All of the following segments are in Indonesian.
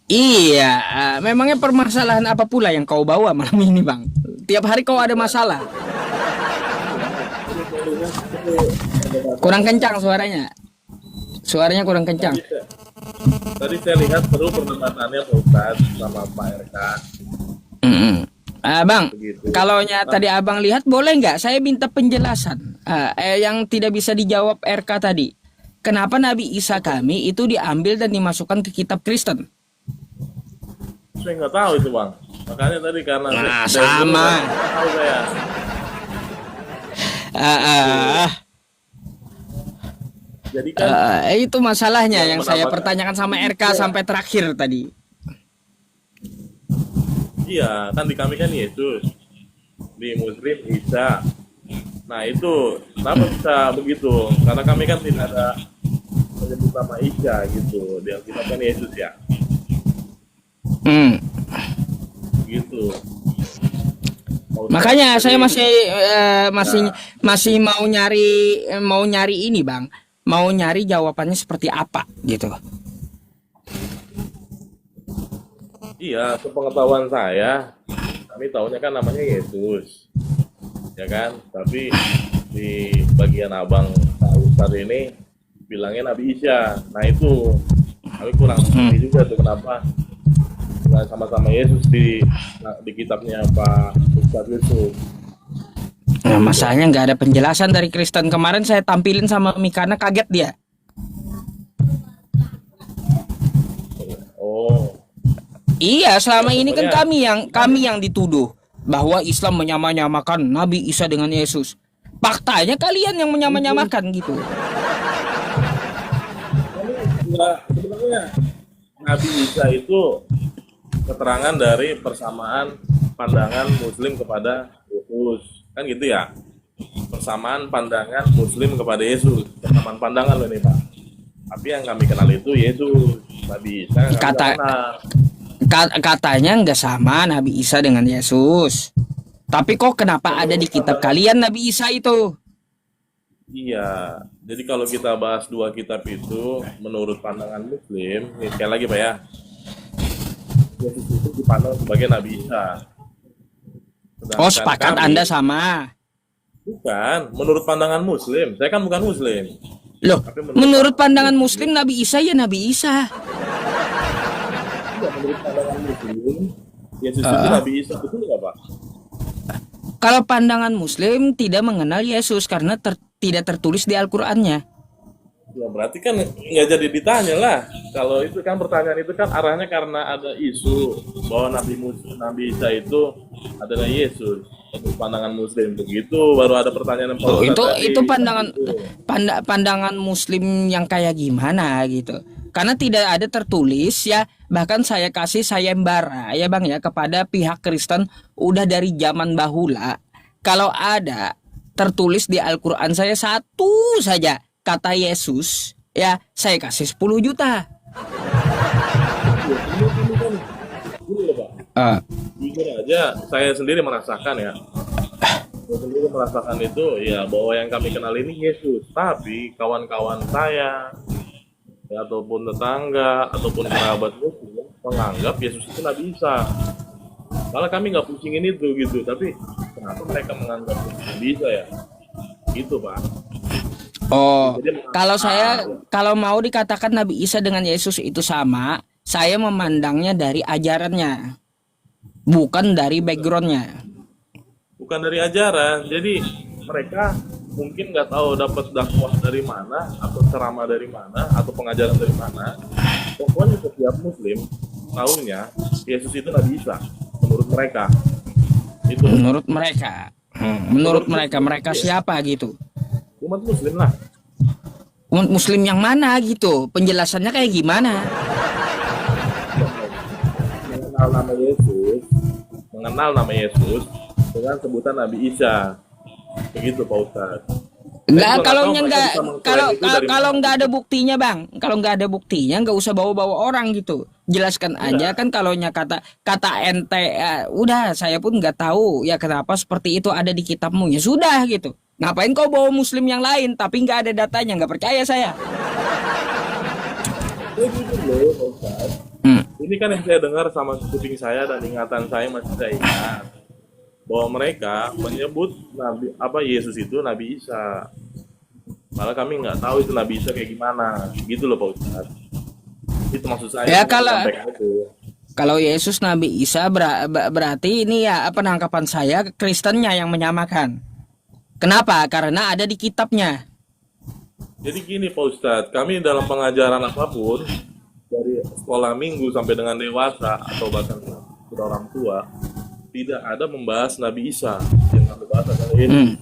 Iya, memangnya permasalahan apa pula yang kau bawa malam ini, Bang? Tiap hari kau ada masalah. Jadi saya lihat itu perdebatan Kurang kencang suaranya. Suaranya kurang kencang. tadi tadi saya lihat seru perdebatannya Pak Ustadz sama Pak RK Mm-mm. Bang, begitu. kalau Nah, tadi abang lihat, boleh nggak saya minta penjelasan yang tidak bisa dijawab RK tadi. Kenapa Nabi Isa kami itu diambil dan dimasukkan ke kitab Kristen? saya nggak tahu itu bang. Makanya tadi karena Nah, dari dulu kan sama. nggak tahu saya. Ah, Itu. ah, Jadi kan itu masalahnya yang yang saya menamakan pertanyakan sama RK iya, sampai terakhir tadi. iya kan di kami kan Yesus, di Muslim Isa. Nah itu kenapa bisa begitu? Karena kami kan tidak ada menyebut nama Isa gitu. Dia kita kan Yesus ya, Hmm. gitu. Pak Ustadz. Makanya Jadi saya masih masih ya, masih mau nyari ini, Bang. Mau nyari jawabannya seperti apa gitu. iya, sepengetahuan saya, kami tahunya kan namanya Yesus, ya kan? Tapi di bagian abang Pak Ustadz ini bilangnya Nabi Isa. Nah itu kami kurang Hmm. mengerti juga tuh kenapa nggak sama-sama Yesus di kitabnya Pak Ustadz Yusuf. Nah, Gitu bang. masalahnya nggak ada penjelasan dari Kristen. Kemarin saya tampilin sama Mikana, kaget dia. Oh, Iya, ya selama ini kan pokoknya kami yang dituduh bahwa Islam menyamakan Nabi Isa dengan Yesus. Faktanya kalian yang mungkin menyamakan gitu. kami nggak sebenarnya Nabi Isa itu keterangan dari persamaan pandangan Muslim kepada Yesus, kan gitu ya? Persamaan pandangan Muslim kepada Yesus, persamaan pandangan loh ini Pak. Tapi yang kami kenal itu Yesus, Nabi Isa kami nggak Kata kenal. katanya nggak sama Nabi Isa dengan Yesus. Tapi kok kenapa ada di Menurut kitab pandangan, kalian Nabi Isa itu? iya. Jadi kalau kita bahas dua kitab itu, menurut pandangan Muslim, ini sekali lagi Pak ya, Yesus itu dipandang sebagai Nabi Isa. Oh, Sedangkan sepakat kami, Anda sama. bukan, menurut pandangan Muslim. Saya kan bukan Muslim. Loh, Tapi menurut menurut pandangan pandangan Muslim, Muslim Nabi Isa ya Nabi Isa. tidak menurut pandangan Muslim, Yesus itu Ah, Nabi Isa, betul nggak Pak? kalau pandangan Muslim tidak mengenal Yesus karena tidak tertulis di Al-Qur'annya. Ya berarti kan nggak jadi ditanya lah. Kalau itu kan pertanyaan itu kan arahnya karena ada isu bahwa Nabi Isa itu adalah Yesus. Menurut pandangan Muslim begitu, baru ada pertanyaan yang Pak Oh, Ustadz itu tadi kan pandangan gitu. pandangan Muslim yang kayak gimana gitu. Karena tidak ada tertulis ya, bahkan saya kasih sayembara ya Bang ya kepada pihak Kristen udah dari zaman bahula. Kalau ada tertulis di Al-Qur'an saya satu saja kata Yesus, ya saya kasih 10 juta. Iya, ini kan gini loh Pak. Ah, Jujur aja, saya sendiri merasakan ya. Saya sendiri merasakan itu ya bahwa yang kami kenal ini Yesus. Tapi kawan-kawan saya ya, ataupun tetangga ataupun kerabat Muslim menganggap Yesus itu Nabi Isa. Malah kami nggak pusingin itu gitu, tapi kenapa mereka menganggap Yesus Nabi Isa ya? Gitu Pak. oh, Jadi kalau ah, saya kalau mau dikatakan Nabi Isa dengan Yesus itu sama, saya memandangnya dari ajarannya, bukan dari backgroundnya. bukan dari ajaran. Jadi mereka mungkin nggak tahu dapat dakwah dari mana, atau ceramah dari mana, atau pengajaran dari mana. Pokoknya setiap Muslim tahunya Yesus itu Nabi Isa menurut mereka. Itu Menurut mereka, menurut menurut mereka Muslim mereka ya, siapa gitu? umat Muslim lah. Umat Muslim yang mana gitu? Penjelasannya kayak gimana? Mengenal nama Yesus, mengenal nama Yesus dengan sebutan Nabi Isa. Begitu Pak Ustadz. Saya Enggak, juga nggak kalau tahu mereka enggak bisa mengklaim kalau itu dari kalau mana enggak ada gitu. buktinya, Bang. Kalau enggak ada buktinya enggak usah bawa-bawa orang gitu. Jelaskan aja Iya, kan kalau kata kata ente udah saya pun enggak tahu ya kenapa seperti itu ada di kitabmu. Ya sudah gitu. Ngapain kau bawa muslim yang lain tapi enggak ada datanya, enggak percaya saya. saya jujur loh Pak Ustadz. Hmm. Ini kan yang saya dengar sama kuping saya dan ingatan saya masih saya ingat bahwa mereka menyebut Nabi apa Yesus itu Nabi Isa. Malah kami nggak tahu itu Nabi Isa kayak gimana, gitu loh Pak Ustadz. Itu maksud saya. Ya, yang saya kalau sampaikan itu. kalau Yesus Nabi Isa berarti ini ya penangkapan saya Kristennya yang menyamakan. Kenapa? Karena ada di kitabnya. Jadi gini Pak Ustadz, kami dalam pengajaran apapun dari sekolah minggu sampai dengan dewasa atau bahkan sudah orang tua tidak ada membahas Nabi Isa yang kami bahas adalah ini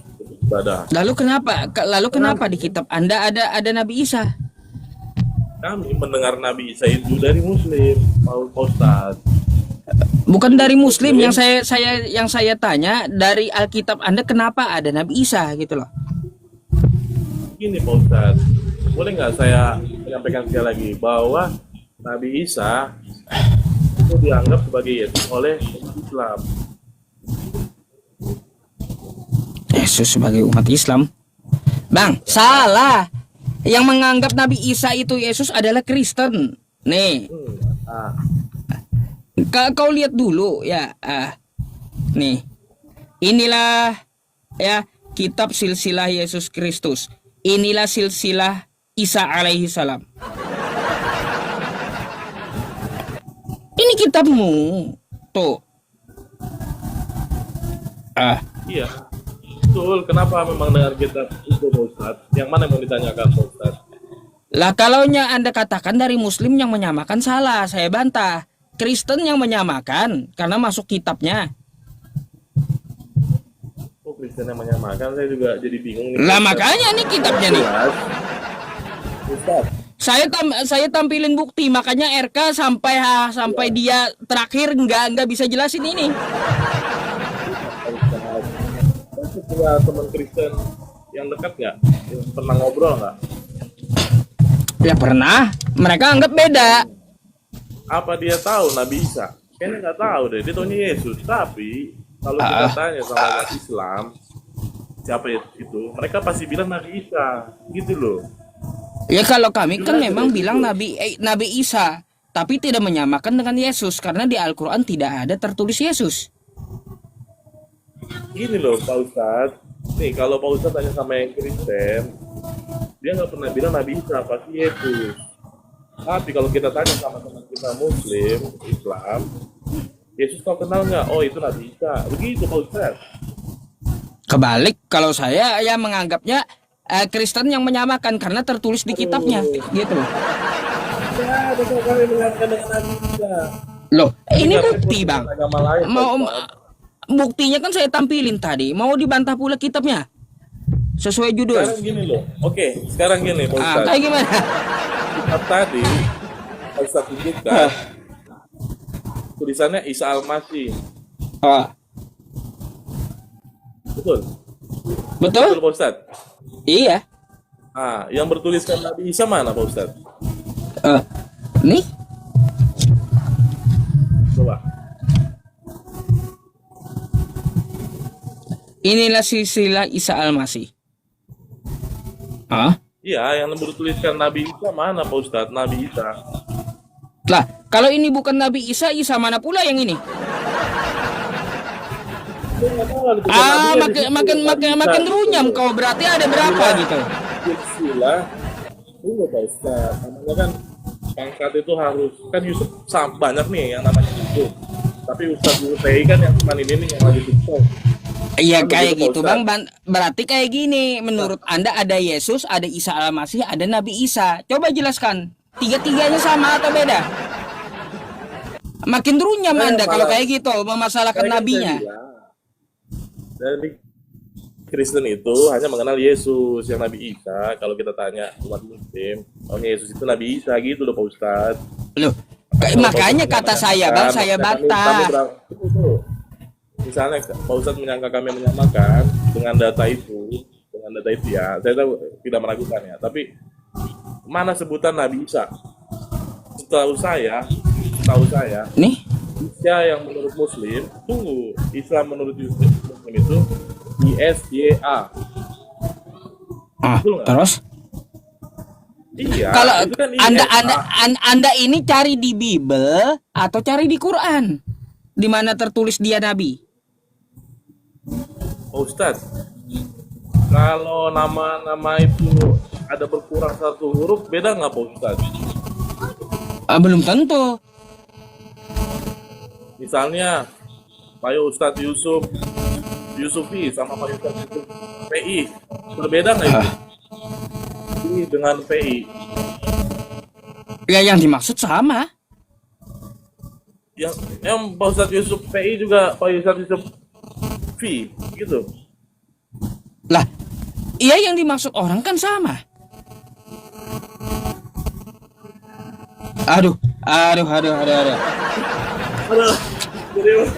ibadah. Lalu kenapa di kitab Anda ada Nabi Isa? Kami mendengar Nabi Isa itu dari Muslim, Pak Ustadz. Bukan dari Muslim yang saya tanya dari Alkitab Anda kenapa ada Nabi Isa gitu loh. Gini Pak Ustadz, boleh nggak saya menyampaikan sekali lagi bahwa Nabi Isa itu dianggap sebagai Yesus oleh umat Islam. Yesus sebagai umat Islam. Bang, salah. Yang menganggap Nabi Isa itu Yesus adalah Kristen. Nih, Ah, kau lihat dulu ya. Nih, inilah ya kitab silsilah Yesus Kristus. Inilah silsilah Isa alaihi salam. Ini kitabmu. Tuh. iya, betul. Kenapa memang dengar kita itu Pak Ustadz? Yang mana yang mau ditanyakan Pak Ustadz? Lah kalaunya Anda katakan dari Muslim yang menyamakan salah, saya bantah. Kristen yang menyamakan karena masuk kitabnya. Oh, Kristen yang menyamakan, saya juga jadi bingung nih. Lah Ustadz. makanya nih kitabnya nih. Ustadz, Saya tampilin bukti, makanya RK sampai dia terakhir nggak bisa jelasin ini. Ustadz punya teman Kristen yang dekat nggak? Yang pernah ngobrol nggak? Ya pernah. Mereka anggap beda. Apa dia tahu Nabi Isa? Kayaknya nggak tahu deh. Dia tahunya Yesus. Tapi kalau kita tanya sama umat Islam, siapa itu? Mereka pasti bilang Nabi Isa, gitu loh. Ya kalau kami kan memang bilang Nabi Isa, tapi tidak menyamakan dengan Yesus karena di Al-Qur'an tidak ada tertulis Yesus. Gini loh Pak Ustadz. Nih kalau Pak Ustadz tanya sama yang Kristen, dia nggak pernah bilang Nabi Isa, pasti Yesus. Tapi kalau kita tanya sama teman kita Muslim, Islam, Yesus kau kenal nggak? Oh itu Nabi Isa. Begitu Pak Ustadz. Kebalik, kalau saya ya menganggapnya Kristen yang menyamakan karena tertulis di kitabnya, gitu. Ya, betul kali menyamakan dengan Nabi Isa. Loh, ini bukti bang. Agama lain, Mau Pak Ustadz. buktinya kan saya tampilin tadi. Mau dibantah pula kitabnya sesuai judul. Sekarang gini loh. Oke, sekarang gini Pak Ustadz. Kayak gimana? Kitab tadi Pak Ustadz tunjukkan tulisannya Isa Al-Masih. Betul? Betul? Betul Pak Ustadz? Iya. Yang bertuliskan Nabi Isa mana Pak Ustadz? Nih. Coba. Inilah silsilah Isa Al-Masih. Iya, yang bertuliskan Nabi Isa mana Pak Ustadz? Nabi Isa. Lah, kalau ini bukan Nabi Isa, Isa mana pula yang ini? Saya nggak tahu ada tulisan Nabi di situ. Nabi Isa Makin gitu. runyam kau, berarti ada berapa gitu. Silsilah. Tunggu Pak Ustadz. Namanya kan pangkat itu harus kan Yusuf banyak nih yang namanya Yusuf. Tapi Ustadz Yusuf kan yang cuma ini nih yang lagi TikTok. Iya Kan kayak begitu, gitu Pak bang. Berarti kayak gini. Menurut Anda ada Yesus, ada Isa Al-Masih, ada Nabi Isa. Coba jelaskan. Tiga-tiganya sama atau beda? Makin runyam Saya Anda kalau malah- kayak gitu memasalahkan Saya kan nabinya. saya bilang, dari Kristen itu hanya mengenal Yesus yang Nabi Isa. Kalau kita tanya umat Muslim, oh Yesus itu Nabi Isa gitu loh Pak Ustadz. Loh, makanya kata saya bang, saya bantah. Misalnya Pak Ustadz menyangka kami menyamakan dengan data itu ya, saya tahu tidak meragukan ya. Tapi mana sebutan Nabi Isa? Setahu saya Nih, Isa yang menurut Muslim, tunggu, Islam menurut Muslim itu ISYA. Betul nggak? terus? Iya, Kalau itu kan anda ini cari di Bible atau cari di Quran, di mana tertulis dia nabi? Pak Ustadz. Kalau nama-nama itu ada berkurang satu huruf, beda nggak Pak Ustadz? Belum tentu. Misalnya, Pak Ustadz Yusufi sama Pak Ustadz Yusuf PI, berbeda nggak itu? Ini dengan PI. Ya yang dimaksud sama. Yang Pak Ustadz Yusuf PI juga Pak Ustadz Yusuf V, gitu. Lah, iya yang dimaksud orang kan sama. Aduh. Aduh, serius.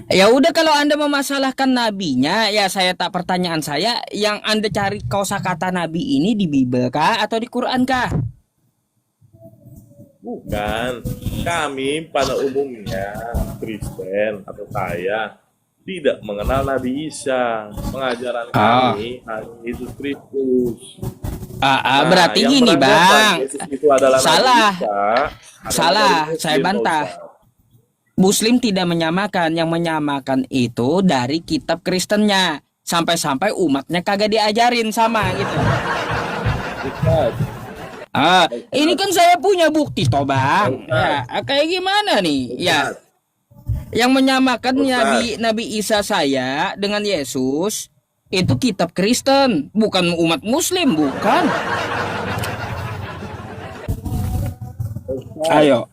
Ya udah kalau Anda memasalahkan nabinya, ya saya tak pertanyaan saya, yang Anda cari kosakata nabi ini di Bible kah atau di Quran kah? Bukan, kami pada umumnya Kristen atau saya tidak mengenal Nabi Isa. Pengajaran kami hanya Yesus Kristus. Berarti yang gini beranggapan bang, Yesus itu adalah salah, Nabi Isa, adalah salah, dari Muslim, saya bantah. Pak Ustaz. Muslim tidak menyamakan, yang menyamakan itu dari kitab Kristennya. Sampai-sampai umatnya kagak diajarin sama gitu. Ustaz, Ini kan saya punya bukti toh bang. Ya, kayak gimana nih? Ya, Ustaz, yang menyamakan Ustaz. Nabi Isa saya dengan Yesus itu kitab Kristen, bukan umat Muslim, bukan. Ustaz, Ayo.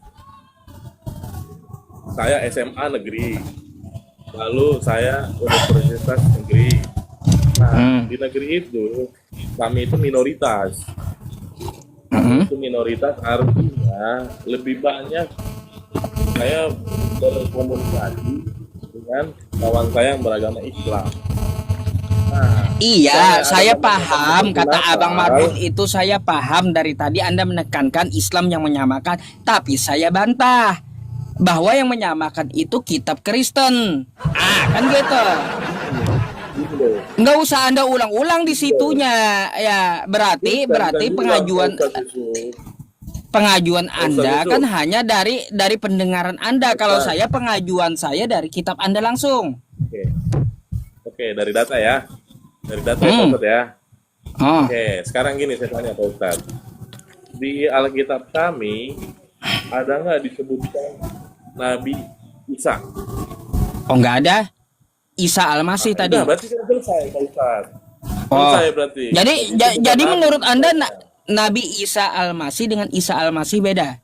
saya SMA negeri, lalu saya universitas negeri. Nah, di negeri itu kami itu minoritas. Itu minoritas artinya lebih banyak saya berkomunikasi dengan kawan saya yang beragama Islam. Nah, Iya, saya ada paham kata kenapa? Abang Martin itu, saya paham. Dari tadi Anda menekankan Islam yang menyamakan, tapi saya bantah bahwa yang menyamakan itu kitab Kristen. Kan gitu. Gitu. Nggak usah Anda ulang-ulang di situnya. Ya, berarti pengajuan Anda kan hanya dari pendengaran Anda. Kalau saya pengajuan saya dari kitab Anda langsung. Oke, dari data ya. Dari data ya, Pak Ustadz ya. Oke, sekarang gini saya tanya Pak Ustadz. Di Alkitab kami ada nggak disebutkan Nabi Isa? Oh, nggak ada. Isa Al-Masih tadi. Nah, berarti kan selesai Pak Ustadz. Selesai berarti. Jadi menurut Anda Nabi Isa Al-Masih dengan Isa Al-Masih beda?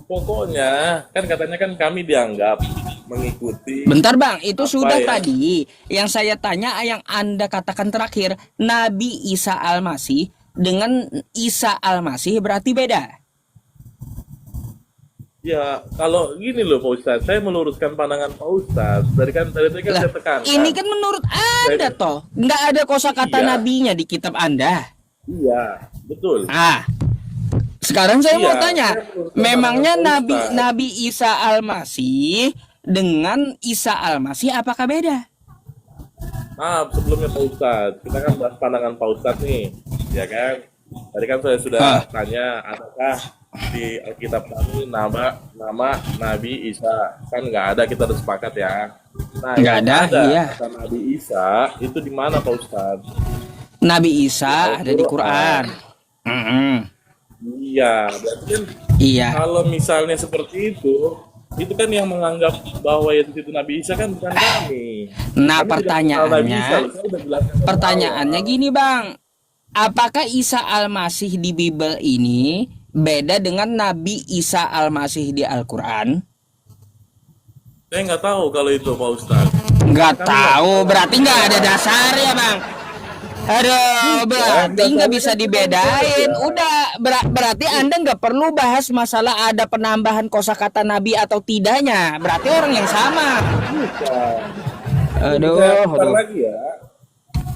Pokoknya kan katanya kan kami dianggap mengikuti. Bentar bang, itu sudah ya? tadi. Yang saya tanya, yang Anda katakan terakhir, Nabi Isa Al-Masih dengan Isa Al-Masih berarti beda? Ya, kalau gini loh Pak Ustadz, saya meluruskan pandangan Pak Ustadz. Tadi kan saya tekankan. Ini kan menurut Anda toh, nggak ada kosakata nabinya di kitab Anda. Iya, betul. Sekarang saya mau tanya, saya meluruskan memangnya pandangan Pak Ustadz. Nabi Isa Al-Masih dengan Isa Al-Masih apakah beda? Maaf, sebelumnya Pak Ustadz, kita kan bahas pandangan Pak Ustadz nih, ya kan? Tadi kan saya sudah tanya, adakah di Alkitab kami nama Nabi Isa? Kan nggak ada, kita udah sepakat ya. Nah, Nggak yang ada, iya. kata Nabi Isa itu di mana Pak Ustadz? Nabi Isa ada di Quran. Iya, berarti kan Iya. kalau misalnya seperti itu kan yang menganggap bahwa Yesus itu Nabi Isa kan bukan kami. Nah, Kami tidak kenal Nabi Isa, pertanyaannya, saya udah jelaskan dari pertanyaannya awal. gini bang, apakah Isa Al-Masih di Bible ini beda dengan Nabi Isa Al-Masih di Al-Quran? Saya nggak tahu kalau itu Pak Ustadz. Nggak tahu, berarti nggak ada dasar ya bang. Aduh, berarti nggak bisa dibedain. Udah, berarti Anda nggak perlu bahas masalah ada penambahan kosakata Nabi atau tidaknya. Berarti orang yang sama. Aduh. Lagi ya.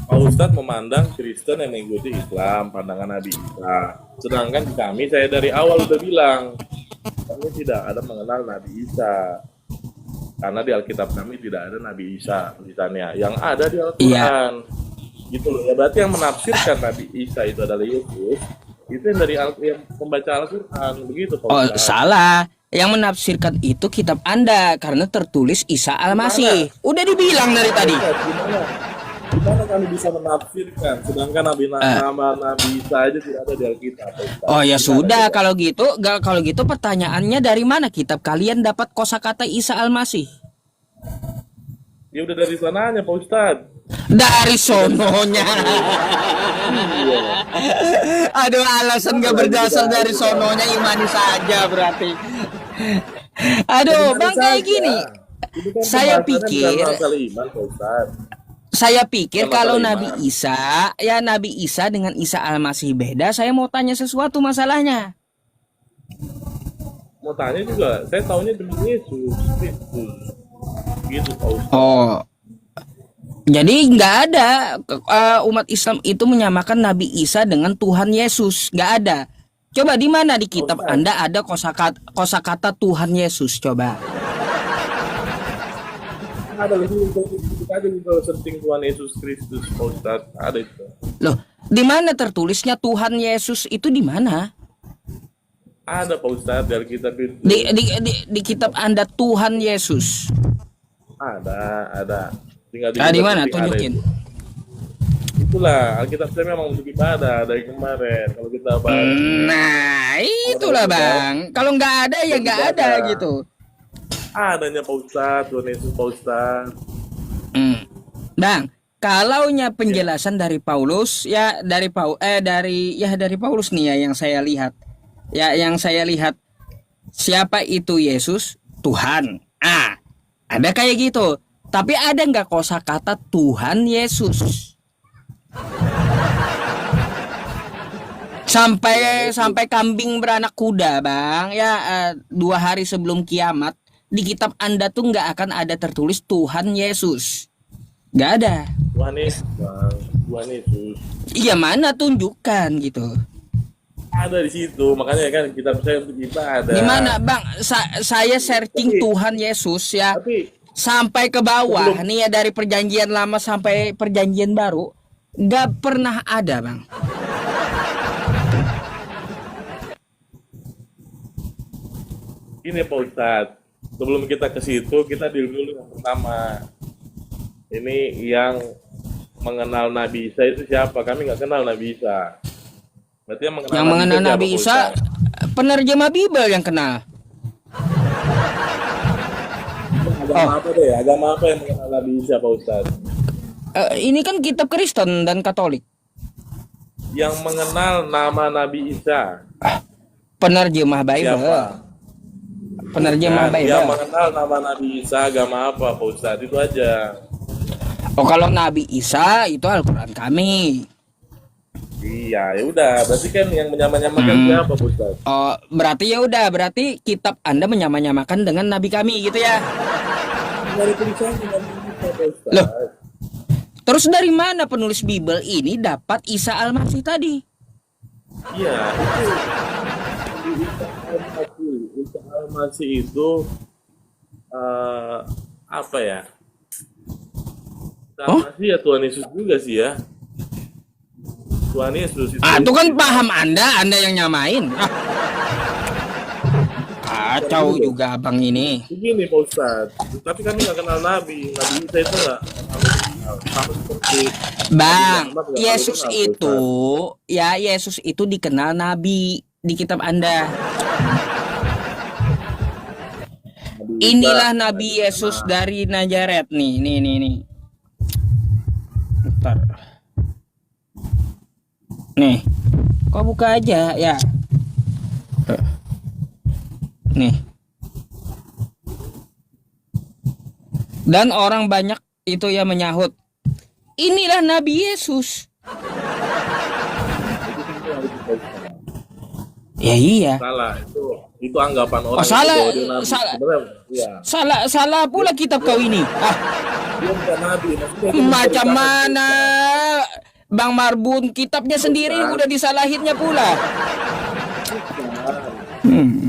Pak Ustadz memandang Kristen yang mengikuti Islam, pandangan Nabi Isa. Sedangkan kami, saya dari awal udah bilang, kami tidak ada mengenal Nabi Isa. Karena di Alkitab kami tidak ada Nabi Isa tulisannya. Yang ada di Al-Quran. gitu loh ya. Berarti yang menafsirkan Nabi Isa itu adalah Yesus itu yang dari yang pembaca Al-Quran begitu Pak Oh, Ustadz. salah. Yang menafsirkan itu kitab Anda karena tertulis Isa Al-Masih. Udah dibilang dari tadi. Gimana? Gimana kami bisa menafsirkan sedangkan nama Nabi Isa aja tidak ada di Alkitab Pak Ustadz. Oh ya Gimana sudah, coba? kalau gitu pertanyaannya dari mana kitab kalian dapat kosakata Isa Al-Masih? Ya udah dari sananya Pak Ustadz. Dari sononya. Aduh, alasan gak berdasar dari sononya, imani saja berarti. Aduh, Bang, kayak gini. Itu kan Saya pembahasannya bukan pikir masalah iman Pak Ustadz. Saya pikir Bukan kalau masalah Nabi iman. Isa, ya Nabi Isa dengan Isa Al-Masih beda. Saya mau tanya sesuatu masalahnya. Mau tanya juga, saya tahunya cuma Yesus Kristus. Gitu Pak Ustadz. Oh, jadi nggak ada umat Islam itu menyamakan Nabi Isa dengan Tuhan Yesus, nggak ada. Coba di mana di kitab Ustaz. Anda ada kosakata Tuhan Yesus? Coba. Ada lagi itu aja kalau searching Tuhan Yesus Kristus Pak Ustadz. Ada itu. Loh, di mana tertulisnya Tuhan Yesus itu di mana? Ada Pak Ustadz dari kitab itu. Di kitab Anda Tuhan Yesus. Ada. Tinggal Di mana? searching ada Tunjukin. itu. Itulah Alkitab saya memang untuk ibadah dari kemarin. Kalau kita bahas Nah, itulah Bang. Kalau nggak ada ya nggak ada gitu. adanya Pak Ustadz, Tuhan Yesus Pak Ustadz. Bang, kalaunya penjelasan dari Paulus ya dari Paulus nih ya yang saya lihat. Ya yang saya lihat siapa itu Yesus? Tuhan. Ada kayak gitu. Tapi ada nggak kosakata Tuhan Yesus? Sampai kambing beranak kuda, Bang. Ya 2 hari sebelum kiamat di kitab Anda tuh nggak akan ada tertulis Tuhan Yesus. Nggak ada. Tuhan Yesus, Bang. Tuhan Yesus. Iya, mana tunjukkan gitu. Ada di situ, makanya kan kitab saya untuk ibadah. Gimana, Bang? Saya searching Tuhan Yesus ya Tapi sampai ke bawah nih ya, dari perjanjian lama sampai perjanjian baru nggak pernah ada, Bang. ini Pak Ustadz, sebelum kita ke situ, kita dulu yang pertama. Ini yang mengenal Nabi Isa itu siapa? Kami nggak kenal Nabi Isa. Berarti yang mengenal, Yang mengenal siapa, Nabi Pak Isa Ustadz? penerjemah Bible yang kenal. Agama apa deh? Agama apa yang mengenal Nabi Isa Pak Ustadz? Ini kan kitab Kristen dan Katolik. Yang mengenal nama Nabi Isa Penerjemah Bible. siapa? Penerjemah Nah, yang Bible. mengenal nama Nabi Isa agama apa Pak Ustadz? Itu aja. Oh, kalau Nabi Isa itu Al-Quran kami. Iya, ya udah. Berarti kan yang menyamakan siapa Pak Ustadz? Oh, berarti kitab Anda menyamakan dengan Nabi kami gitu ya. Dari tulisan dengan Isa Pak Ustadz. Loh. Terus dari mana penulis Bible ini dapat Isa Al-Masih tadi? Iya, itu Isa Al-Masih itu apa ya? Isa Al-Masih ya Tuhan Yesus juga sih ya. Tuhan Yesus itu. Itu kan paham Anda yang nyamain. Kacau juga abang ini. Begini Pak Ustadz, tapi kami nggak kenal Nabi Isa itu nggak sama seperti Bang, Nabi Muhammad nggak Yesus kenal, Pak itu Ustadz. Yesus itu dikenal Nabi di kitab Anda. Nabi Isa, Inilah Nabi Yesus dari Nazaret nih. Bentar. Nih. Kok buka aja ya? Nih. Dan orang banyak itu ya menyahut, inilah Nabi Yesus. Ya iya. salah itu anggapan orang salah, bahwa dia Nabi. salah. Sebenarnya, ya, Salah pula kitab kau ini. dia bukan Nabi. Maksudnya itu Macam menceritakan mana Bang Marbun kitabnya sendiri udah disalahinnya pula.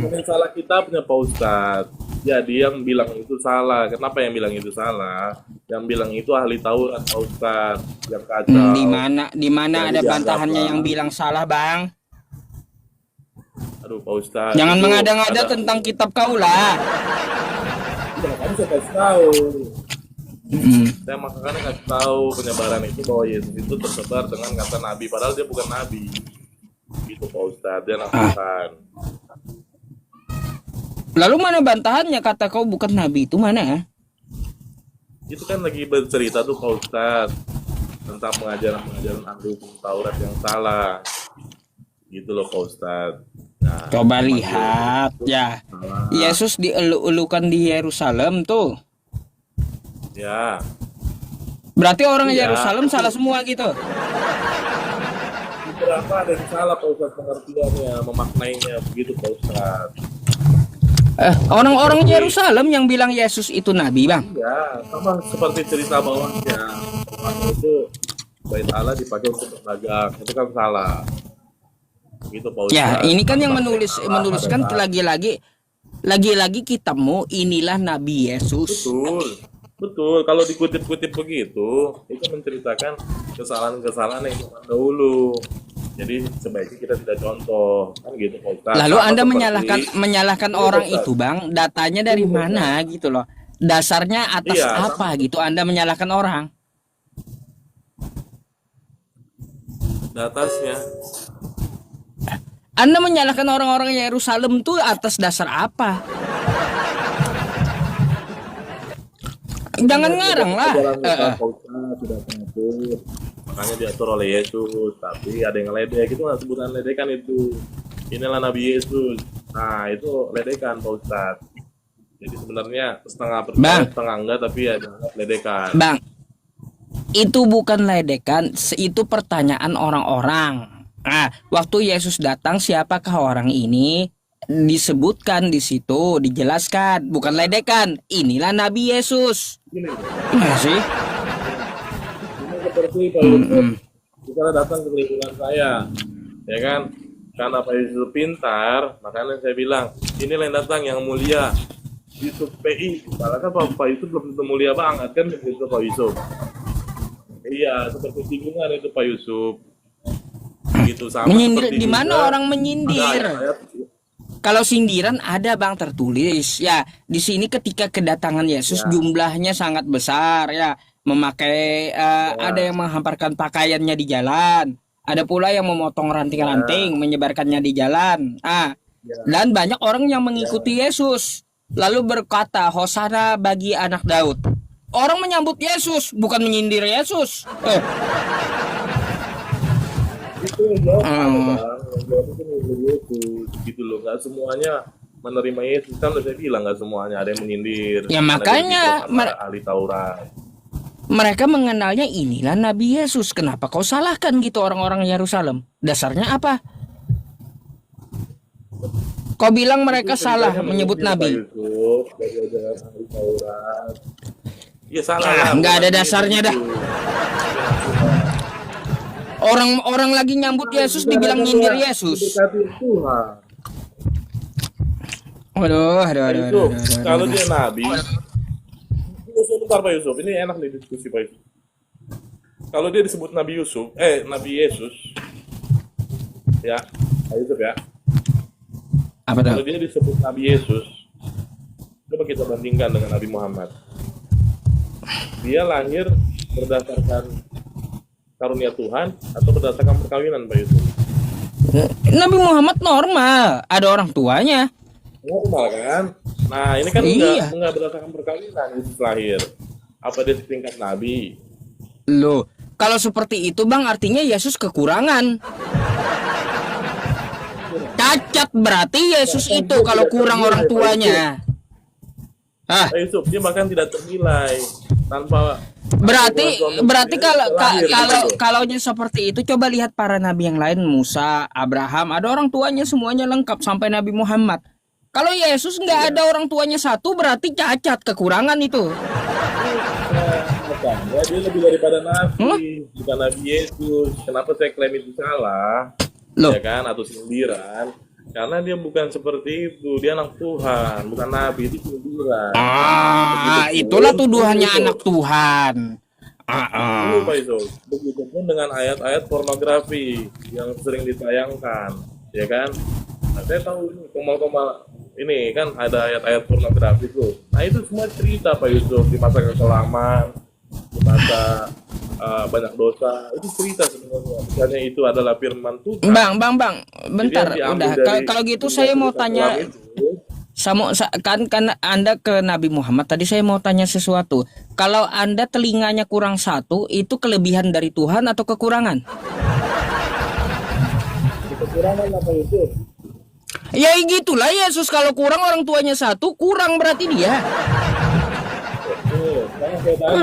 bukan salah kitabnya Pak Ustadz. Jadi yang bilang itu salah. Kenapa yang bilang itu salah? Yang bilang itu ahli Taurat, Pak Ustadz, yang Di kacau. mana di mana Jadi ada bantahannya dianggaplah, yang bilang salah, Bang? aduh Pak Ustadz, Jangan itu mengada-ngada ada. tentang kitab kaulah. Iya, kan saya kasih tahu. Mm. Saya makanya kasih tahu penyebaran itu bahwa Yesus itu tersebar dengan kata Nabi, padahal dia bukan Nabi. Gitu Pak Ustadz, dia nafsukan. Lalu mana bantahannya kata kau bukan nabi itu mana? Itu kan lagi bercerita tuh Pak Ustadz tentang pengajaran-pengajaran ahli hukum Taurat yang salah. Gitu loh Pak Ustadz. Nah, Coba memang lihat ya. salah. Yesus dielu-elukan di Yerusalem tuh. Ya, Berarti orang iya. Yerusalem salah semua gitu. Beberapa ada yang salah Pak Ustadz pengertiannya, memaknainya begitu Pak Ustadz. Orang-orang Yerusalem yang bilang Yesus itu nabi, Bang. Ya, sama seperti cerita bawahnya. Waktu itu bait Allah dipakai untuk berdagang, itu kan salah. Gitu Pak Ustadz. Ya, ini kan yang Salah menuliskan pada saat- lagi-lagi kitabmu inilah Nabi Yesus. Betul, betul. Kalau dikutip-kutip begitu, itu menceritakan kesalahan-kesalahan yang zaman dahulu. Jadi sebaiknya kita tidak contoh, kan gitu Pak Ustadz. Lalu Sama Anda seperti- menyalahkan Iya, orang Ustadz. itu, Bang. Datanya dari Iya, mana gitu loh. Dasarnya atas Iya, apa gitu Anda menyalahkan orang? Datasnya. Anda menyalahkan orang-orang Yerusalem tuh atas dasar apa? Jangan ngarang lah. Jalan Pak Ustadz sudah mengatur. Makanya diatur oleh Yesus, tapi ada yang ledek, itu nggak sebutan ledekan itu. Inilah Nabi Yesus. Nah, itu ledekan Pak Ustadz. Jadi sebenarnya setengah Bang. percaya, setengah enggak, tapi ya dianggap ledekan. Bang, itu bukan ledekan, itu pertanyaan orang-orang. Nah, waktu Yesus datang, siapakah orang ini? Disebutkan di situ, dijelaskan, bukan ledekan. Inilah Nabi Yesus. Gini, Gimana sih? ini seperti Pak Yusuf, misalnya datang ke lingkungan saya, ya kan? Karena Pak Yusuf pintar, makanya saya bilang, inilah yang datang yang mulia. Yusuf PI, padahal kan Pak Yusuf belum tentu mulia banget kan, itu Pak Yusuf. Iya, seperti singgungan itu Pak Yusuf. Gitu sama Menyindir seperti di mana juga orang ada menyindir? ayat-ayat. Kalau sindiran ada Bang tertulis ya. Di sini ketika kedatangan Yesus Ya. jumlahnya sangat besar ya, memakai ada yang menghamparkan pakaiannya di jalan. Ada pula yang memotong ranting-ranting menyebarkannya di jalan. Dan banyak orang yang mengikuti Yesus. Lalu berkata, "Hosana bagi anak Daud." Orang menyambut Yesus, bukan menyindir Yesus. Itu yang jawab ada, Bang. Yang jawab itu menyindir Yesus gitu loh. Nggak semuanya menerima Yesus, kan udah saya bilang nggak semuanya, ada yang menyindir. Ya, Ada makanya, yang gitu, para ahli Taurat. Mereka mengenalnya inilah Nabi Yesus. Kenapa kau salahkan gitu orang-orang Yerusalem? Dasarnya apa? Kau bilang mereka Itu salah ceritanya menyebut menyindir Nabi. Pak Yusuf dari ajaran ahli Taurat. Iya salah Ah, lah. nggak bukan ada gitu. dasarnya dah. Orang-orang lagi nyambut Yesus dibilang nyindir Yesus. Mendekati Tuhan. Aduh. Yusuf, kalau dia nabi, sebentar Pak Yusuf, ini enak nih diskusi Pak Yusuf. Kalau dia disebut Nabi Yusuf, Nabi Yesus, ya, Pak Yusuf ya. Apa Kalau tuh? dia disebut Nabi Yesus, coba kita bandingkan dengan Nabi Muhammad. Dia lahir berdasarkan karunia Tuhan atau berdasarkan perkawinan Pak Yusuf? Nabi Muhammad normal, ada orang tuanya. Normal kan? Nah ini kan Iya. enggak berdasarkan perkawinan Yesus lahir. Apa dia setingkat Nabi? Loh, kalau seperti itu Bang artinya Yesus kekurangan. Cacat berarti Yesus itu kalau kurang orang tuanya. Pak Yusuf, dia bahkan tidak ternilai tanpa Berarti kalau lahir, gitu. kalaunya seperti itu coba lihat para nabi yang lain, Musa, Abraham, ada orang tuanya semuanya lengkap sampai Nabi Muhammad. Kalau Yesus nggak ada orang tuanya satu berarti cacat, kekurangan itu. Ya, dia lebih daripada nabi, bukan Nabi Yesus. Kenapa saya klaim itu salah? Loh. Ya kan, atau sindiran? Karena dia bukan seperti itu, dia anak Tuhan, bukan nabi, itu sindiran. Itulah tuduhannya Begitu. anak Tuhan. Itu Pak Yusuf. Begitupun dengan ayat-ayat pornografi yang sering ditayangkan, ya kan? Nah, saya tahu ini komal-komal ini kan ada ayat-ayat pornografi tuh. Nah itu semua cerita Pak Yusuf di masa kekelaman, di masa banyak dosa. Itu cerita sebenarnya. Misalnya itu adalah firman Tuhan. Bang, bentar, Jadi yang udah. diambil dari Kalau gitu saya mau cerita tanya, kelam itu, kan Anda ke Nabi Muhammad tadi, saya mau tanya sesuatu. Kalau Anda telinganya kurang satu, itu kelebihan dari Tuhan atau kekurangan? kekurangan apa Yusuf? Ya gitulah Yesus, kalau kurang orang tuanya satu, kurang berarti dia. Sekarang saya tanya,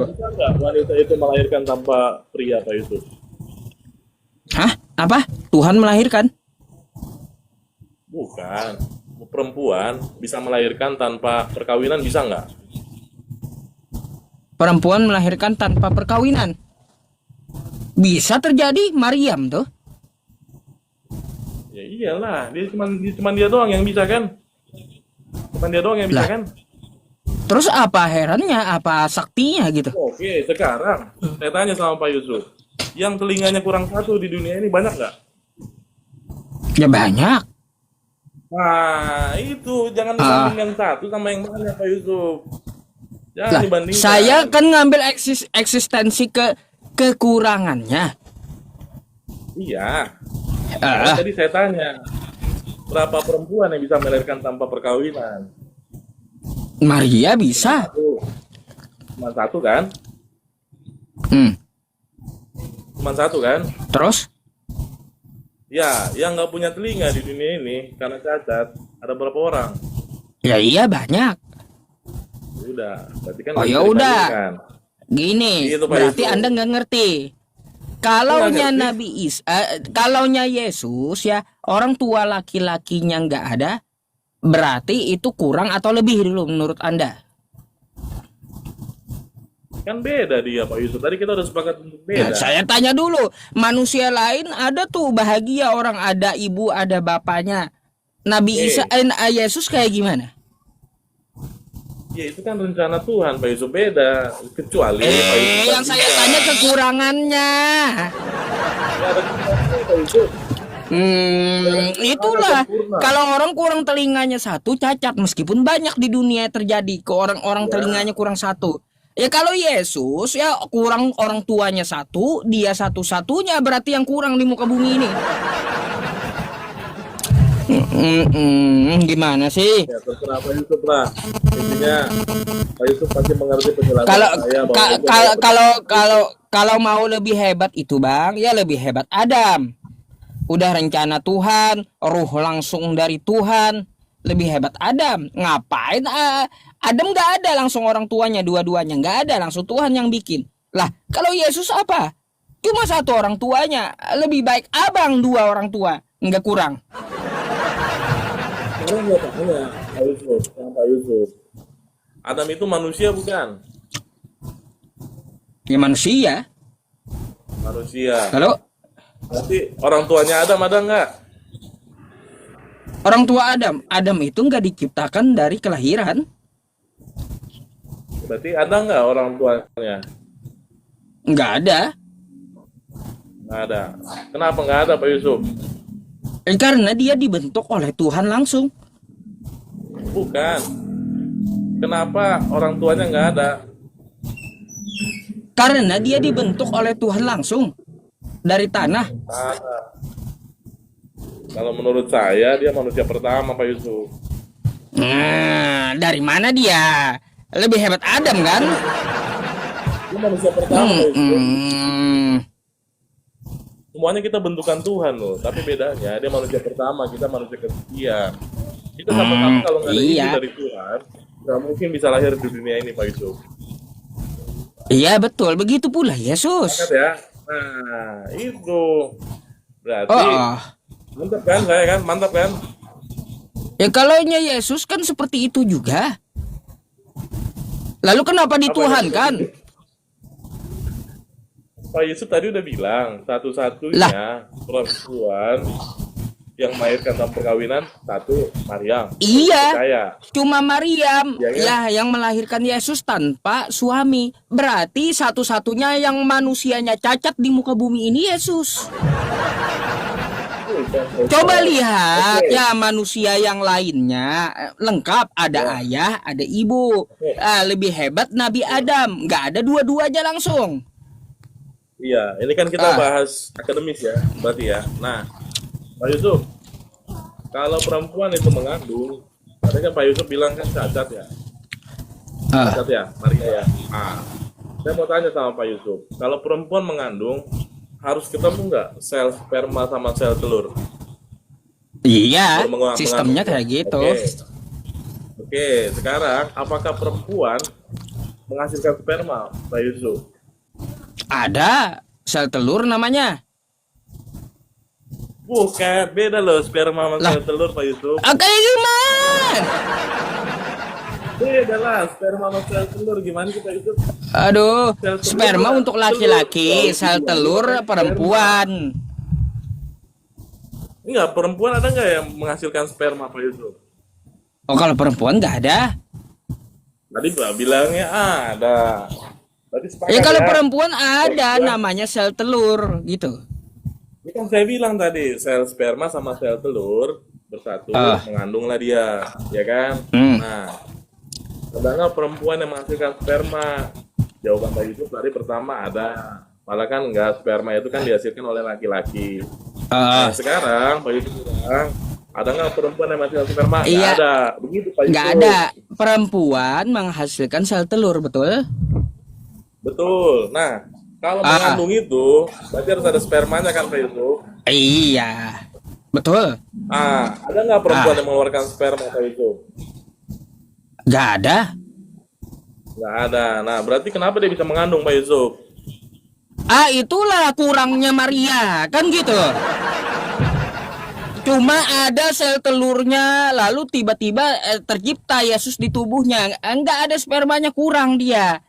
bisa nggak wanita itu melahirkan tanpa pria Pak Yusuf? Hah? Apa? Tuhan melahirkan? Bukan. Perempuan bisa melahirkan tanpa perkawinan, bisa nggak? Perempuan melahirkan tanpa perkawinan? Bisa terjadi. Maryam tuh. Ya iyalah, cuman dia doang yang bisa kan? Cuman dia doang yang bisa Lah. kan? Terus apa herannya? Apa saktinya gitu? Oke, sekarang saya tanya sama Pak Yusuf, yang telinganya kurang satu di dunia ini banyak nggak? Ya banyak. Nah, itu jangan dibanding yang satu sama yang banyak Pak Yusuf. Jangan Lah, dibandingkan. saya kan ngambil eksistensi kekurangannya. Iya. Nah, tadi saya tanya, berapa perempuan yang bisa melahirkan tanpa perkawinan? Maria bisa. Cuma satu kan? Hmm. Cuma satu kan? Terus? Ya, yang nggak punya telinga di dunia ini karena cacat ada berapa orang? Ya iya banyak. Udah, berarti kan Oh nggak ya bisa udah. dibandingkan. Gini, Gitu, Pak berarti Yusuf. Anda nggak ngerti. Kalaunya Nggak ngerti? Nabi kalaunya Yesus ya, orang tua laki-lakinya nggak ada, berarti itu kurang atau lebih dulu menurut Anda? Kan beda dia Pak Yusuf. Tadi kita udah sepakat untuk Nah, beda. saya tanya dulu, manusia lain ada tuh bahagia, orang ada ibu, ada bapaknya. Nabi Isa, Yesus kayak gimana? Ya itu kan rencana Tuhan Pak Yusuf, beda. Kecuali Pak Yusuf Yang saya tanya kekurangannya. nggak ada kekurangan, Pak Yusuf. Itulah. Sempurna. Kalau orang kurang telinganya satu, cacat. Meskipun banyak di dunia terjadi ke orang-orang telinganya kurang satu. Ya kalau Yesus ya kurang orang tuanya satu, dia satu-satunya berarti yang kurang di muka bumi ini. Gimana sih? Ya terserah Pak Yusuf lah. Intinya Pak Yusuf pasti mengerti penjelasan Kalau saya bahwa ka- itu ka- adalah kalau kalau kalau mau lebih hebat itu Bang, ya lebih hebat Adam. Udah rencana Tuhan, ruh langsung dari Tuhan, lebih hebat Adam. Ngapain Adam nggak ada langsung orang tuanya, dua-duanya nggak ada, langsung Tuhan yang bikin. Lah kalau Yesus apa? Cuma satu orang tuanya, lebih baik abang dua orang tua, nggak kurang. Sekarang gue tanya Pak Yusuf, sama Pak Yusuf. Adam itu manusia bukan? Ya manusia. Manusia. Kalau Berarti orang tuanya Adam ada nggak? orang tua Adam itu nggak diciptakan dari kelahiran. Berarti ada nggak orang tuanya? Nggak ada. Nggak ada. Kenapa nggak ada Pak Yusuf? Karena dia dibentuk oleh Tuhan langsung. Bukan. Kenapa orang tuanya nggak ada? Karena dia dibentuk oleh Tuhan langsung dari tanah. Ada. Kalau menurut saya dia manusia pertama Pak Yusuf. Nah, dari mana dia? Lebih hebat Adam kan? Dia manusia pertama Pak Yusuf. Semuanya kita bentukan Tuhan loh, tapi bedanya dia manusia pertama, kita manusia kesekian. Kita sama-sama kalau nggak ada izin Iya. dari Tuhan, nggak mungkin bisa lahir di dunia ini Pak Yusuf. Iya betul, begitu pula Yesus. Ingat ya? Nah, itu berarti Oh, mantap kan saya kan, mantap kan? ya kalaunya Yesus kan seperti itu juga. Lalu kenapa dituhankan? Pak Yusuf tadi udah bilang satu-satunya perempuan yang melahirkan dalam perkawinan satu Maryam. Iya, Percaya. cuma Maryam Iya kan? ya yang melahirkan Yesus tanpa suami. Berarti satu-satunya yang manusianya cacat di muka bumi ini Yesus. Coba lihat Oke. ya manusia yang lainnya lengkap, ada ayah, ada ibu. Oke. Lebih hebat Nabi Adam, nggak ada dua-duanya langsung. Iya, ini kan kita Ah. bahas akademis ya, berarti ya. Nah, Pak Yusuf, kalau perempuan itu mengandung, tadi kan Pak Yusuf bilang kan cacat ya, Ah. cacat ya, Maria ya. Saya mau tanya sama Pak Yusuf, kalau perempuan mengandung, harus ketemu nggak sel sperma sama sel telur? Iya, Baru sistemnya mengandung. kayak gitu. Oke, sekarang apakah perempuan menghasilkan sperma, Pak Yusuf? Ada sel telur namanya. Bukan, beda loh sperma sama Lah. sel telur, Pak Yusuf. Kayak gimana? Beda lah, sperma sama sel telur. Gimana kita itu? Aduh, Sel telur sperma lah. untuk laki-laki, Telur. sel telur perempuan. Enggak, perempuan ada nggak yang menghasilkan sperma, Pak Yusuf? Oh, kalau perempuan nggak ada. Tadi Mbak bilangnya ada. Tadi sepakat Ya kalau ya. perempuan ada Perempuan. namanya sel telur gitu. Ini kan saya bilang tadi, sel sperma sama sel telur bersatu, mengandunglah dia, ya kan? Hmm. Nah, sedangkan perempuan yang menghasilkan sperma, jawaban Pak Yusuf tadi pertama ada. Malah kan enggak, sperma itu kan dihasilkan oleh laki-laki. Nah, sekarang Pak Yusuf bilang, ada nggak perempuan yang menghasilkan sperma? Nggak Iya. ada. Begitu Pak Yusuf. Nggak ada. Perempuan menghasilkan sel telur, betul? Betul. Nah, kalau mengandung itu, berarti harus ada spermanya kan Pak Yusuf? Iya, betul. Ada nggak perempuan yang mengeluarkan sperma Pak Yusuf? Nggak ada. Nggak ada. Nah, berarti kenapa dia bisa mengandung Pak Yusuf? Itulah kurangnya Maria, kan gitu. Cuma ada sel telurnya, lalu tiba-tiba tercipta Yesus di tubuhnya. Nggak ada spermanya, kurang dia.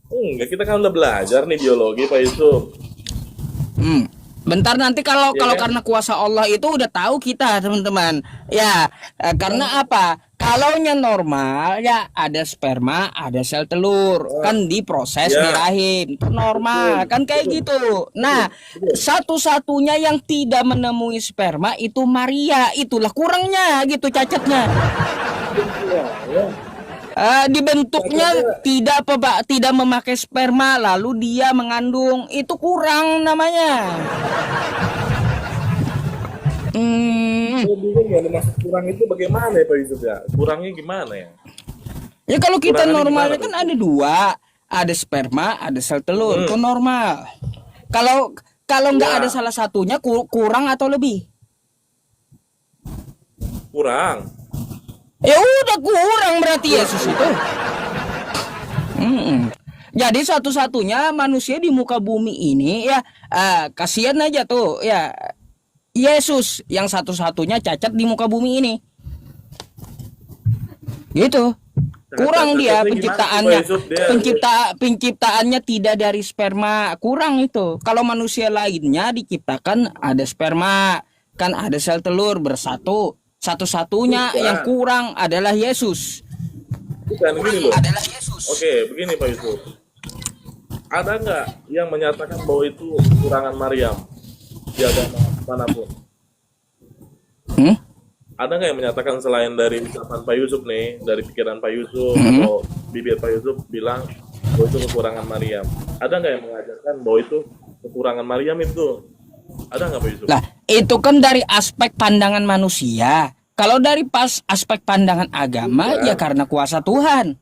Enggak, kita kan udah belajar nih biologi Pak Yusuf. Bentar nanti kalau Iya kalau kan? karena kuasa Allah itu udah tahu kita teman-teman. Ya, karena apa? Kalaunya normal ya ada sperma, ada sel telur, kan diproses Ya. di rahim, itu normal, kan kayak gitu. Nah, satu-satunya yang tidak menemui sperma itu Maria, itulah kurangnya gitu, cacatnya. Dibentuknya tidak memakai sperma lalu dia mengandung, itu kurang namanya. Saya bingung ya, maksud kurang itu bagaimana ya Pak Yusuf ya? Kurangnya gimana ya? Ya kalau kita Kurangannya normalnya gimana, kan Pak? ada dua, ada sperma, ada sel telur, itu normal. Kalau kalau nggak Ya. ada salah satunya kurang atau lebih? Kurang. Ya udah kurang berarti Yesus itu. Jadi satu-satunya manusia di muka bumi ini ya kasihan aja tuh ya Yesus yang satu-satunya cacat di muka bumi ini. Gitu. Kurang dia Cacatnya gimana, penciptaannya. Pak Yusuf? Dia- Penciptaannya tidak dari sperma, kurang itu. Kalau manusia lainnya diciptakan ada sperma, kan ada sel telur bersatu. Satu-satunya Bukan. yang kurang adalah Yesus. Bukan gini loh. Adalah Yesus. Oke, begini Pak Yusuf. Ada nggak yang menyatakan bahwa itu kekurangan Maryam di agama manapun? Ada nggak yang menyatakan selain dari ucapan Pak Yusuf nih, dari pikiran Pak Yusuf atau bibir Pak Yusuf bilang bahwa itu kekurangan Maryam? Ada nggak yang mengajarkan bahwa itu kekurangan Maryam itu? Ada nggak Pak Yusuf? Lah, itu kan dari aspek pandangan manusia. Kalau dari aspek pandangan agama ya karena kuasa Tuhan.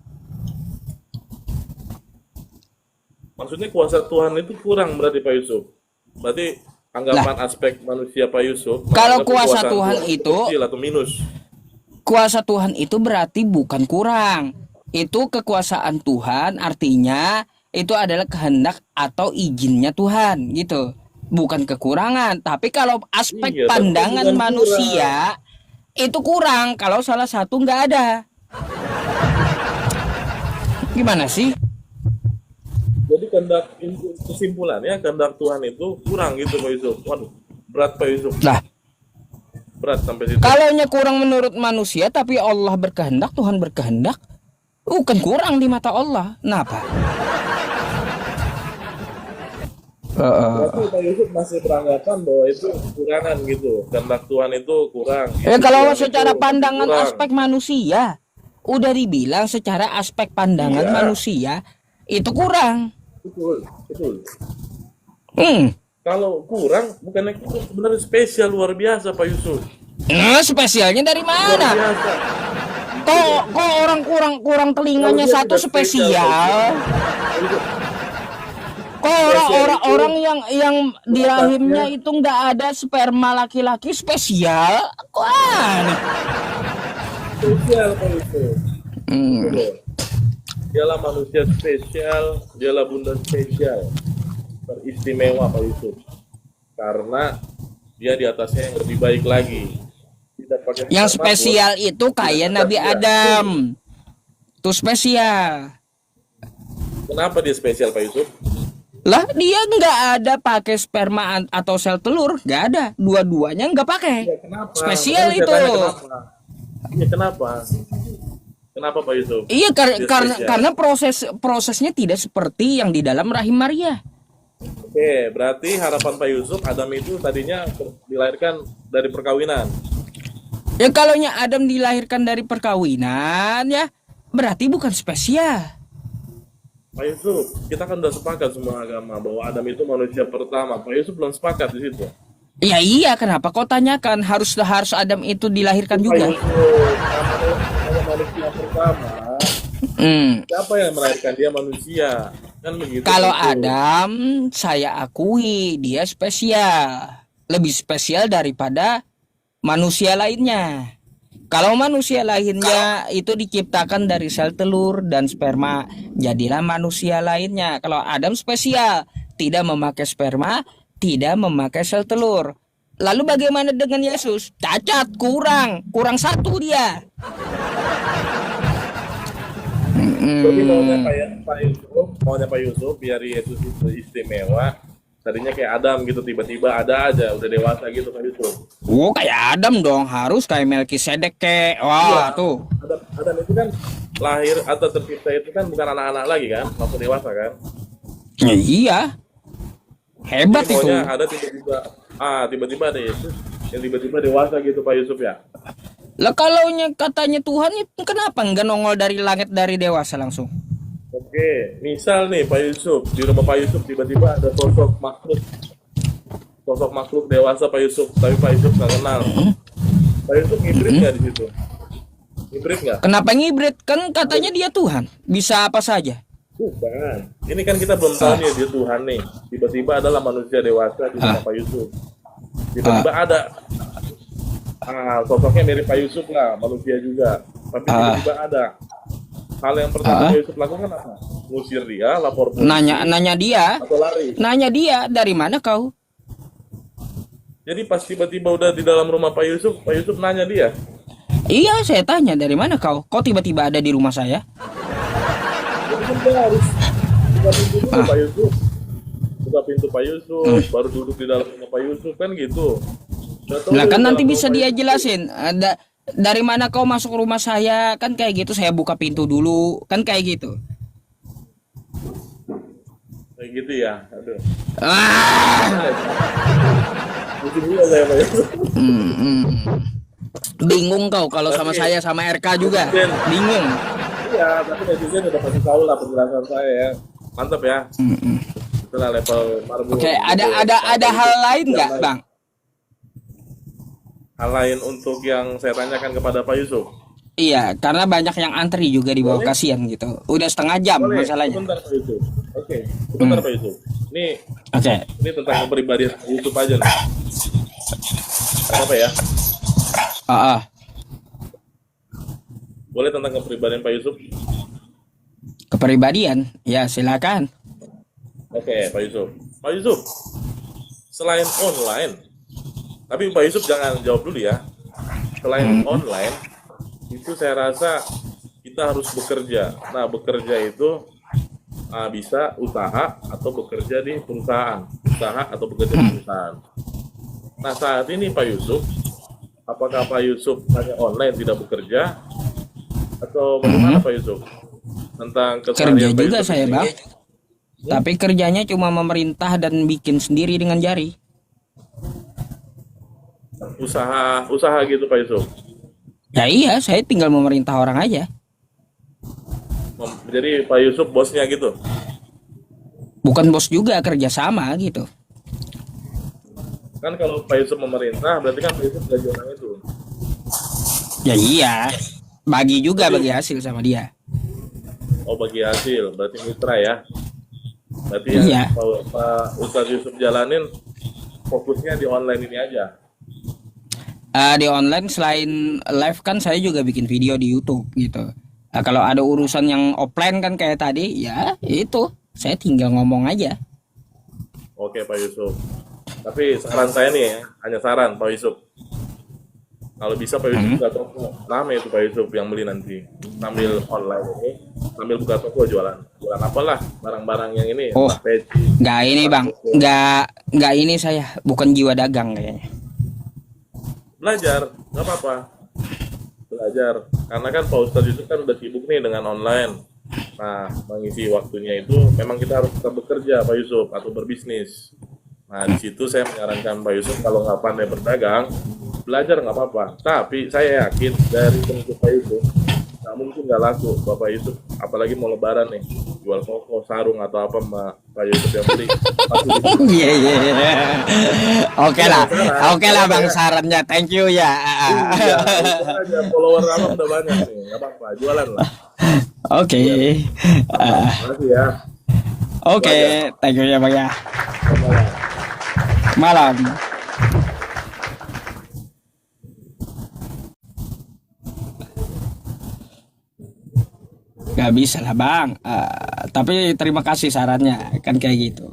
Maksudnya kuasa Tuhan itu kurang berarti Pak Yusuf. Berarti anggapan aspek manusia Pak Yusuf. Kalau menganggap kuasa kekuasaan Tuhan itu kecil atau minus. kuasa Tuhan itu berarti bukan kurang. Itu kekuasaan Tuhan, artinya itu adalah kehendak atau izinnya Tuhan gitu. Bukan kekurangan. Tapi kalau aspek Iya, tapi pandangan bukan manusia itu kurang kalau salah satu nggak ada. Gimana sih? Jadi kesimpulannya kehendak Tuhan itu kurang gitu Pak Yusuf. Waduh, berat Pak Yusuf. Lah, Berat sampai situ. Kalaunya kurang menurut manusia, tapi Allah berkehendak, Tuhan berkehendak, bukan kurang di mata Allah. Kenapa? Berarti Pak Yusuf masih beranggapan bahwa itu kekurangan gitu. Kehendak Tuhan itu kurang. Ya Itu kalau Tuhan secara itu pandangan kurang. aspek manusia, udah dibilang secara aspek pandangan Iya. manusia itu kurang. Betul, betul. Hmm. Kalau kurang, bukannya itu sebenarnya spesial luar biasa Pak Yusuf. Nah, spesialnya dari Luar mana? biasa. Kok orang kurang telinganya Kalau dia satu tidak spesial, spesial? Pak Yusuf. Kok orang yang di rahimnya itu nggak ada sperma laki-laki spesial? Kok aneh? Spesial Pak Yusuf. Hmm. Betul. Dialah manusia spesial, dialah bunda spesial, teristimewa Pak Yusuf. Karena dia di atasnya yang lebih baik lagi. Tidak pakai Yang sperma pun, spesial itu kayak tidak Nabi ada. Adam. Itu spesial. Kenapa dia spesial Pak Yusuf? Lah dia nggak ada pakai sperma atau sel telur, nggak ada. Dua-duanya nggak pakai. Ya, kenapa? Spesial Makanya saya itu. tanya kenapa? Iya kenapa? Kenapa Pak Yusuf? Iya Dia spesial. karena prosesnya tidak seperti yang di dalam rahim Maria. Oke, berarti harapan Pak Yusuf Adam itu tadinya dilahirkan dari perkawinan. Ya kalaunya Adam dilahirkan dari perkawinan ya berarti bukan spesial. Pak Yusuf, kita kan udah sepakat semua agama bahwa Adam itu manusia pertama. Pak Yusuf belum sepakat di situ. Ya iya kenapa kau tanyakan harus Adam itu dilahirkan Pak juga? Yusuf, namanya manusia pertama. Siapa yang melahirkan dia manusia? Kan begitu. Kalau Pak Yusuf. Adam saya akui dia spesial. Lebih spesial daripada manusia lainnya. Kalau manusia lainnya itu diciptakan dari sel telur dan sperma, jadilah manusia lainnya. Kalau Adam spesial, tidak memakai sperma, tidak memakai sel telur. Lalu bagaimana dengan Yesus? Cacat, kurang satu dia. Jadi maunya Pak Yusuf biar Yesus itu istimewa. Tadinya kayak Adam gitu, tiba-tiba ada aja udah dewasa gitu Pak Yusuf. Oh kayak Adam dong, harus kayak Melkisedek kek. Wah Iya. tuh. Adam itu kan lahir atau tercipta itu kan bukan anak-anak lagi kan, waktu dewasa kan. Ya, iya. Hebat Jadi itu. maunya ada tiba-tiba ada Yesus yang tiba-tiba dewasa gitu Pak Yusuf ya. Lah kalaunya katanya Tuhan itu kenapa nggak nongol dari langit dari dewasa langsung? Oke, misal nih Pak Yusuf, di rumah Pak Yusuf tiba-tiba ada sosok makhluk dewasa Pak Yusuf, tapi Pak Yusuf nggak kenal. Pak Yusuf ngibrit nggak di situ? Ngibrit nggak? Kenapa ngibrit? Kan katanya dia Tuhan, bisa apa saja. Bukan. Ini kan kita belum tahu nih dia Tuhan nih. Tiba-tiba adalah manusia dewasa di rumah Pak Yusuf. Tiba-tiba ada sosoknya mirip Pak Yusuf lah, manusia juga. Tapi tiba-tiba ada. Hal yang pertama Pak Yusuf lakukan apa? Ngusir dia, lapor polisi, Nanya dia, atau lari. nanya dia dari mana kau? Jadi pas tiba-tiba udah di dalam rumah Pak Yusuf nanya dia. Iya, saya tanya dari mana kau? Kau tiba-tiba ada di rumah saya? Jadi kan dia harus buka pintu dulu Pak Yusuf. Buka pintu Pak Yusuf, baru duduk di dalam rumah Pak Yusuf kan gitu. Nggak tahu Lah di kan dalam nanti rumah bisa Pak dia Yusuf. jelasin. Dari mana kau masuk rumah saya? Kan kayak gitu, saya buka pintu dulu. Kan kayak gitu. Kayak gitu ya. Aduh. Ah, Mungkin juga saya Pak Yusuf. bingung kau kalau sama saya sama RK juga. Bingung. Iya, tapi netizen udah pasti tahu lah penjelasan saya ya. Mantap ya. Itulah level marbu. Oke, ada hal lain nggak, Bang? Hal lain untuk yang saya tanyakan kepada Pak Yusuf. Iya, karena banyak yang antri juga di bawah, kasihan gitu. Udah setengah jam Boleh, masalahnya. sebentar Pak Yusuf. Oke, sebentar Pak Yusuf. Oke. Ini tentang kepribadian Pak Yusuf aja nih. Apa ya? Boleh tentang kepribadian Pak Yusuf? Kepribadian, ya silakan. Oke, Pak Yusuf. Pak Yusuf, selain online, tapi Pak Yusuf jangan jawab dulu ya. Selain online, itu saya rasa kita harus bekerja. Nah, bekerja itu bisa usaha atau bekerja di perusahaan. Usaha atau bekerja di perusahaan. Nah, saat ini Pak Yusuf, apakah Pak Yusuf hanya online tidak bekerja atau bagaimana Pak Yusuf tentang Kerja keseharian Pak juga Yusuf saya ini? bang, tapi kerjanya cuma memerintah dan bikin sendiri dengan jari. Usaha gitu Pak Yusuf. Ya iya, saya tinggal memerintah orang aja. Jadi Pak Yusuf bosnya gitu. Bukan bos juga, kerja sama gitu. Kan kalau Pak Yusuf memerintah berarti kan Pak Yusuf gaji orang itu. Ya iya, bagi juga bagi hasil sama dia. Oh bagi hasil, berarti mitra ya. Berarti yang Iya. Pak Ustadz Yusuf jalanin fokusnya di online ini aja. Di online selain live kan saya juga bikin video di YouTube gitu. Kalau ada urusan yang offline kan kayak tadi, ya itu saya tinggal ngomong aja. Oke Pak Yusuf. Tapi saran saya nih ya, hanya saran Pak Yusuf. Kalau bisa Pak Yusuf buka toko, rame itu Pak Yusuf yang beli nanti. Sambil online ini, sambil buka toko jualan. Jualan apalah, barang-barang yang ini, Oh. entah peci. Nggak ini bang, nggak ini saya bukan jiwa dagang kayaknya. Belajar, nggak apa-apa. Belajar. Karena kan Pak Ustadz Yusuf kan udah sibuk nih dengan online. Nah, mengisi waktunya itu memang kita harus tetap bekerja Pak Yusuf atau berbisnis. Nah, di situ saya menyarankan Pak Yusuf kalau nggak pandai berdagang, belajar nggak apa-apa. Tapi saya yakin dari pengikut Pak Yusuf, nggak mungkin nggak laku Bapak Yusuf. Apalagi mau lebaran nih, jual koko, sarung atau apa Pak Yusuf yang beli. Pasti dibeli. Iya iya. Iya. Oke lah bang sarannya, thank you ya. Iya, itu aja follower apa udah banyak nih, nggak apa-apa, jualan lah. Oke. Makasih ya. Oke, thank you ya bang ya. Selamat malam. Malam. Gak bisa lah bang. Tapi terima kasih sarannya kan kayak gitu.